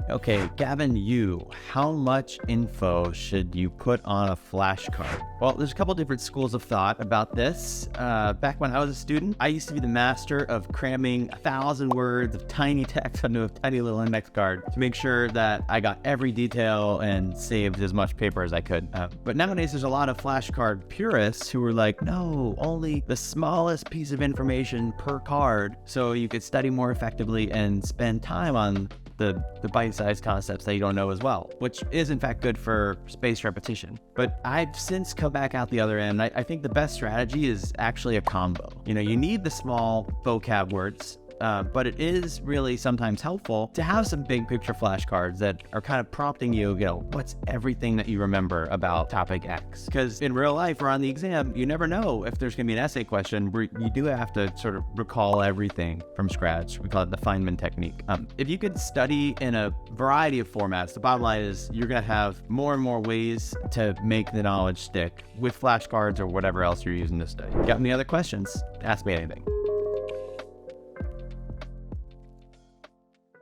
Okay, Gavin, how much info should you put on a flashcard? Well, there's a couple different schools of thought about this. Back when I was a student, I used to be the master of cramming 1,000 words of tiny text onto a tiny little index card to make sure that I got every detail and saved as much paper as I could. But nowadays, there's a lot of flashcard purists who are like, no, only the smallest piece of information per card so you could study more effectively and spend time on the bite-sized concepts that you don't know as well, which is in fact good for spaced repetition. But I've since come back out the other end. I think the best strategy is actually a combo. You need the small vocab words, but it is really sometimes helpful to have some big picture flashcards that are kind of prompting you, what's everything that you remember about topic X? Because in real life or on the exam, you never know if there's going to be an essay question where you do have to sort of recall everything from scratch. We call it the Feynman technique. If you could study in a variety of formats, the bottom line is you're going to have more and more ways to make the knowledge stick with flashcards or whatever else you're using to study. Got any other questions? Ask me anything.